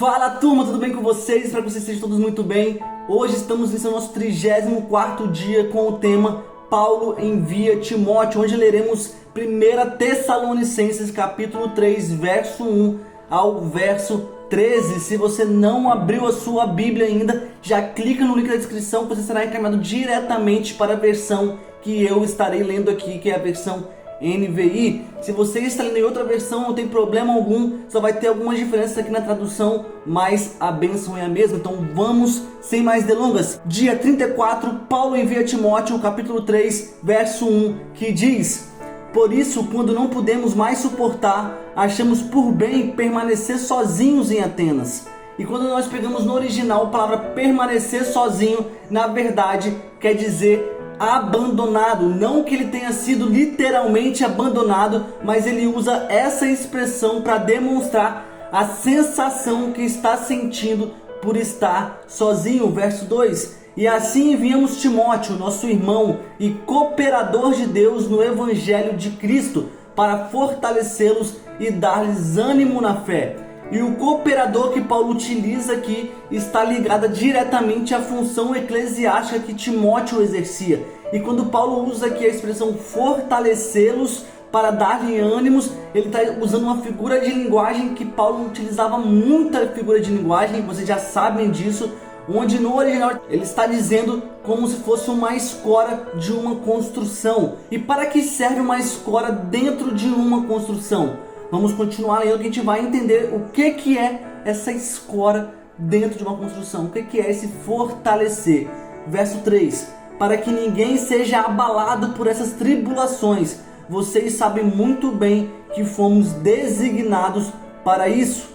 Fala turma, tudo bem com vocês? Espero que vocês estejam todos muito bem. Hoje estamos iniciando nosso 34º dia com o tema Paulo envia Timóteo, onde leremos 1 Tessalonicenses capítulo 3, verso 1 ao verso 13. Se você não abriu a sua Bíblia ainda, já clica no link da descrição que você será encaminhado diretamente para a versão que eu estarei lendo aqui, que é a versão NVI. Se você está lendo em outra versão, não tem problema algum, só vai ter algumas diferenças aqui na tradução, mas a bênção é a mesma. Então vamos, sem mais delongas. Dia 34, Paulo envia Timóteo, capítulo 3, verso 1, que diz: Por isso, quando não pudemos mais suportar, achamos por bem permanecer sozinhos em Atenas. E quando nós pegamos no original a palavra permanecer sozinho, na verdade quer dizer abandonado. Não que ele tenha sido literalmente abandonado, mas ele usa essa expressão para demonstrar a sensação que está sentindo por estar sozinho. Verso 2: E assim enviamos Timóteo, nosso irmão e cooperador de Deus no Evangelho de Cristo, para fortalecê-los e dar-lhes ânimo na fé. E o cooperador que Paulo utiliza aqui está ligado diretamente à função eclesiástica que Timóteo exercia. E quando Paulo usa aqui a expressão fortalecê-los para dar-lhe ânimos, ele está usando uma figura de linguagem que Paulo utilizava, muita figura de linguagem, vocês já sabem disso, onde no original ele está dizendo como se fosse uma escora de uma construção. E para que serve uma escora dentro de uma construção? Vamos continuar lendo que a gente vai entender o que é essa escora dentro de uma construção. O que é esse fortalecer? Verso 3: Para que ninguém seja abalado por essas tribulações. Vocês sabem muito bem que fomos designados para isso.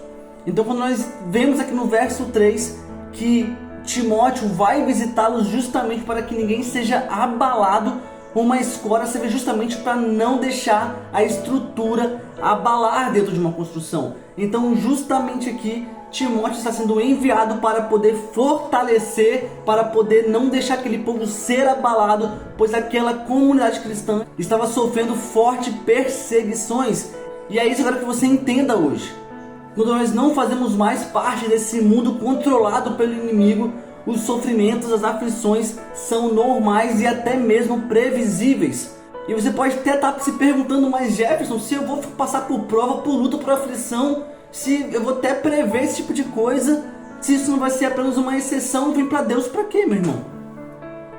Então quando nós vemos aqui no verso 3 que Timóteo vai visitá-los justamente para que ninguém seja abalado, uma escora serve justamente para não deixar a estrutura abalar dentro de uma construção. Então justamente aqui Timóteo está sendo enviado para poder fortalecer, para poder não deixar aquele povo ser abalado, pois aquela comunidade cristã estava sofrendo fortes perseguições. E é isso que eu quero que você entenda hoje. Quando nós não fazemos mais parte desse mundo controlado pelo inimigo, os sofrimentos, as aflições são normais e até mesmo previsíveis. E você pode até estar se perguntando: mas Jefferson, se eu vou passar por prova, por luta, por aflição, se eu vou até prever esse tipo de coisa, se isso não vai ser apenas uma exceção, vem para Deus para quê, meu irmão?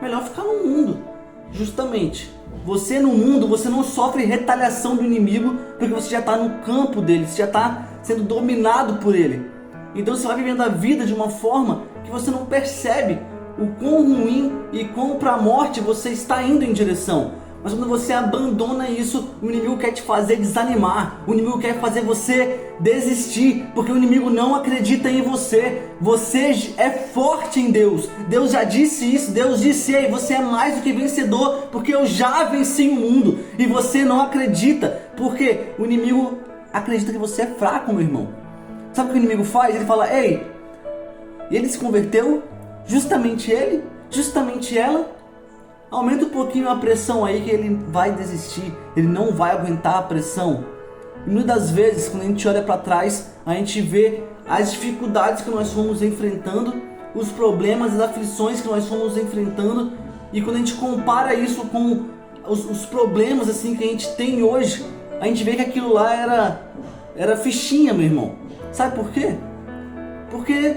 Melhor ficar no mundo. Justamente, você no mundo, você não sofre retaliação do inimigo, porque você já está no campo dele, você já está sendo dominado por ele. Então você vai vivendo a vida de uma forma que você não percebe o quão ruim e quão para a morte você está indo em direção. Mas quando você abandona isso, o inimigo quer te fazer desanimar, o inimigo quer fazer você desistir, porque o inimigo não acredita em você. Você é forte em Deus. Deus já disse isso, Deus disse: Ei, você é mais do que vencedor, porque eu já venci o mundo. E você não acredita, porque o inimigo acredita que você é fraco, meu irmão. Sabe o que o inimigo faz? Ele fala: Ei, ele se converteu? Justamente ele? Justamente ela? Aumenta um pouquinho a pressão aí que ele vai desistir. Ele não vai aguentar a pressão. E muitas das vezes, quando a gente olha para trás, a gente vê as dificuldades que nós fomos enfrentando, os problemas, as aflições que nós fomos enfrentando. E quando a gente compara isso com os problemas assim que a gente tem hoje, a gente vê que aquilo lá era fichinha, meu irmão. Sabe por quê? Porque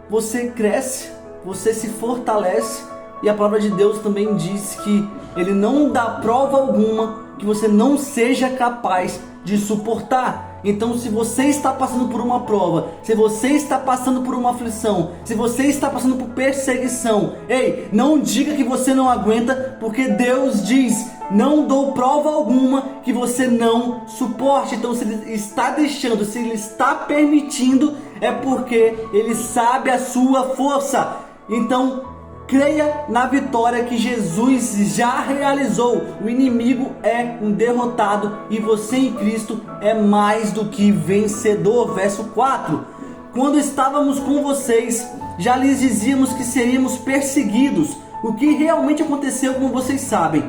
você cresce, você se fortalece, e a palavra de Deus também diz que Ele não dá prova alguma que você não seja capaz de suportar. Então, se você está passando por uma prova, se você está passando por uma aflição, se você está passando por perseguição, ei, não diga que você não aguenta, porque Deus diz: não dou prova alguma que você não suporte. Então, se Ele está deixando, se Ele está permitindo, é porque Ele sabe a sua força. Então, creia na vitória que Jesus já realizou. O inimigo é um derrotado e você em Cristo é mais do que vencedor. Verso 4: Quando estávamos com vocês, já lhes dizíamos que seríamos perseguidos. O que realmente aconteceu, como vocês sabem.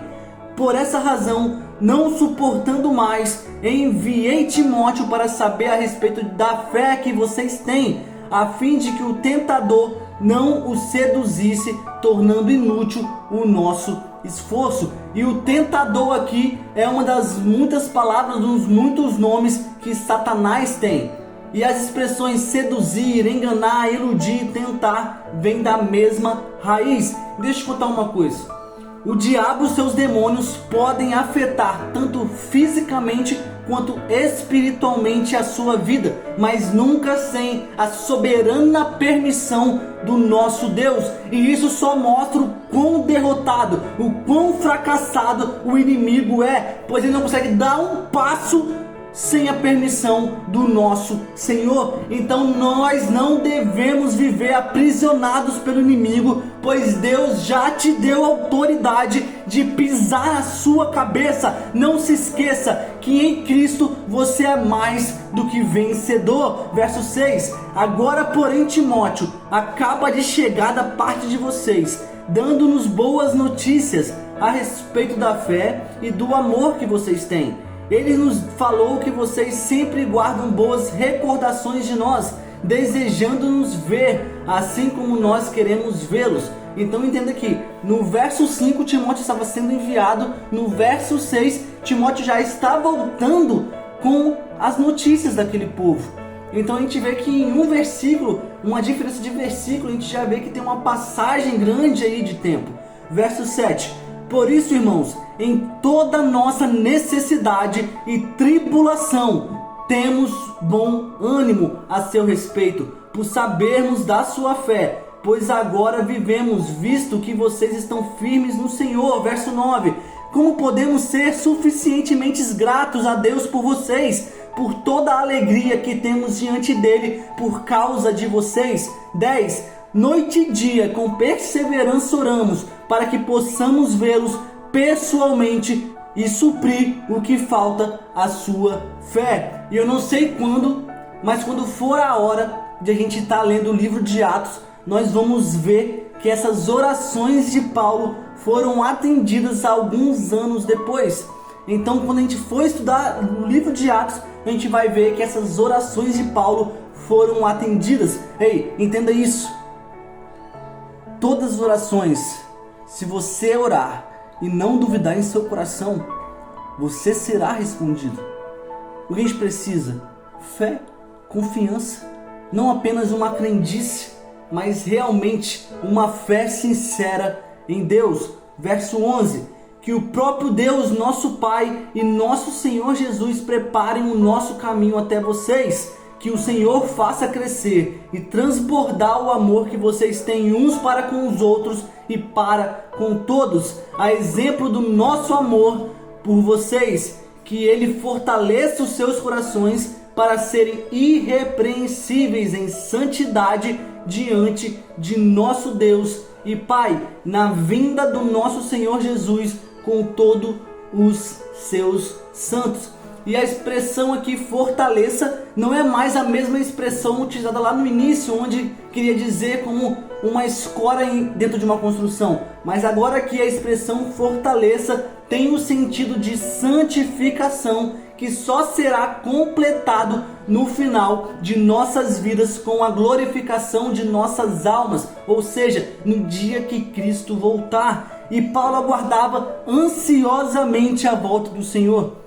Por essa razão, não suportando mais, enviei Timóteo para saber a respeito da fé que vocês têm, a fim de que o tentador não o seduzisse, tornando inútil o nosso esforço. E o tentador aqui é uma das muitas palavras, dos muitos nomes que Satanás tem. E as expressões seduzir, enganar, iludir, tentar, vêm da mesma raiz. Deixa eu contar uma coisa. O diabo e seus demônios podem afetar tanto fisicamente quanto espiritualmente a sua vida, mas nunca sem a soberana permissão do nosso Deus. E isso só mostra o quão derrotado, o quão fracassado o inimigo é, pois ele não consegue dar um passo sem a permissão do nosso Senhor. Então nós não devemos viver aprisionados pelo inimigo, pois Deus já te deu autoridade de pisar a sua cabeça. Não se esqueça que em Cristo você é mais do que vencedor. Verso 6: agora porém Timóteo acaba de chegar da parte de vocês, dando-nos boas notícias a respeito da fé e do amor que vocês têm. Ele nos falou que vocês sempre guardam boas recordações de nós, desejando-nos ver, assim como nós queremos vê-los. Então entenda que no verso 5 Timóteo estava sendo enviado, no verso 6 Timóteo já está voltando com as notícias daquele povo. Então a gente vê que em um versículo, uma diferença de versículo, a gente já vê que tem uma passagem grande aí de tempo. Verso 7: por isso, irmãos, em toda nossa necessidade e tribulação, temos bom ânimo a seu respeito, por sabermos da sua fé, pois agora vivemos, visto que vocês estão firmes no Senhor. Verso 9: como podemos ser suficientemente gratos a Deus por vocês, por toda a alegria que temos diante dele por causa de vocês? 10: noite e dia com perseverança oramos, para que possamos vê-los pessoalmente e suprir o que falta à sua fé. E eu não sei quando, mas quando for a hora de a gente estar lendo o livro de Atos, nós vamos ver que essas orações de Paulo foram atendidas alguns anos depois. Então quando a gente for estudar o livro de Atos, a gente vai ver que essas orações de Paulo foram atendidas. Ei, entenda isso. Todas as orações, se você orar e não duvidar em seu coração, você será respondido. O que a gente precisa? Fé, confiança, não apenas uma crendice, mas realmente uma fé sincera em Deus. Verso 11: que o próprio Deus, nosso Pai e nosso Senhor Jesus preparem o nosso caminho até vocês. Que o Senhor faça crescer e transbordar o amor que vocês têm uns para com os outros e para com todos, a exemplo do nosso amor por vocês. Que Ele fortaleça os seus corações para serem irrepreensíveis em santidade diante de nosso Deus e Pai, na vinda do nosso Senhor Jesus com todos os seus santos. E a expressão aqui, fortaleça, não é mais a mesma expressão utilizada lá no início, onde queria dizer como uma escora dentro de uma construção. Mas agora aqui a expressão fortaleça tem o sentido de santificação, que só será completado no final de nossas vidas com a glorificação de nossas almas, ou seja, no dia que Cristo voltar. E Paulo aguardava ansiosamente a volta do Senhor.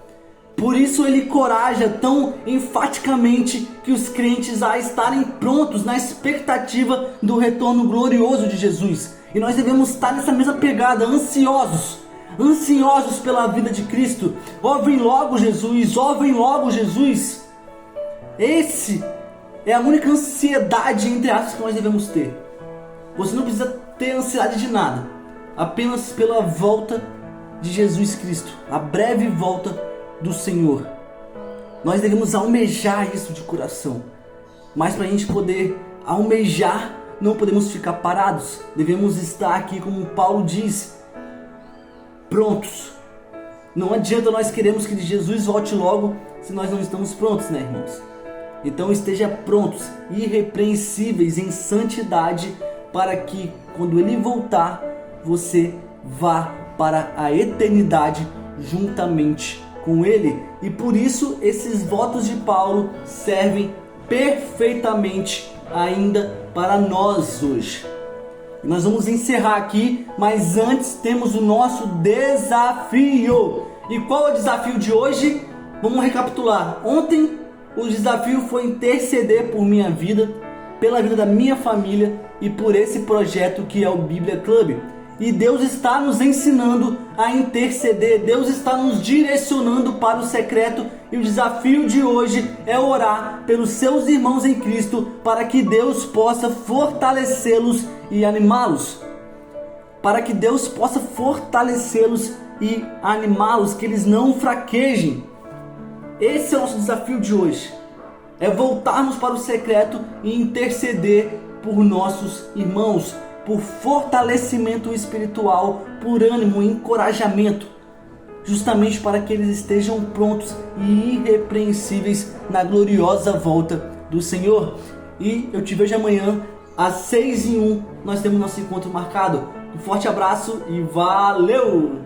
Por isso ele coraja tão enfaticamente que os crentes a estarem prontos na expectativa do retorno glorioso de Jesus. E nós devemos estar nessa mesma pegada, ansiosos pela vida de Cristo. Ó, vem logo Jesus, ó, vem logo Jesus. Esse é a única ansiedade, entre aspas, que nós devemos ter. Você não precisa ter ansiedade de nada, apenas pela volta de Jesus Cristo, a breve volta do Senhor. Nós devemos almejar isso de coração, mas para a gente poder almejar, não podemos ficar parados. Devemos estar aqui, como Paulo diz, prontos. Não adianta nós queremos que Jesus volte logo se nós não estamos prontos, né, irmãos? Então esteja prontos, irrepreensíveis em santidade, para que quando Ele voltar, você vá para a eternidade juntamente com Ele. E por isso esses votos de Paulo servem perfeitamente ainda para nós hoje. Nós vamos encerrar aqui, mas antes temos o nosso desafio. E qual é o desafio de hoje? Vamos recapitular. Ontem o desafio foi interceder por minha vida, pela vida da minha família e por esse projeto que é o Bíblia Club. E Deus está nos ensinando a interceder, Deus está nos direcionando para o secreto, e o desafio de hoje é orar pelos seus irmãos em Cristo para que Deus possa fortalecê-los e animá-los. Para que Deus possa fortalecê-los e animá-los, que eles não fraquejem. Esse é o nosso desafio de hoje. É voltarmos para o secreto e interceder por nossos irmãos, por fortalecimento espiritual, por ânimo e encorajamento, justamente para que eles estejam prontos e irrepreensíveis na gloriosa volta do Senhor. E eu te vejo amanhã às 6h01, nós temos nosso encontro marcado. Um forte abraço e valeu!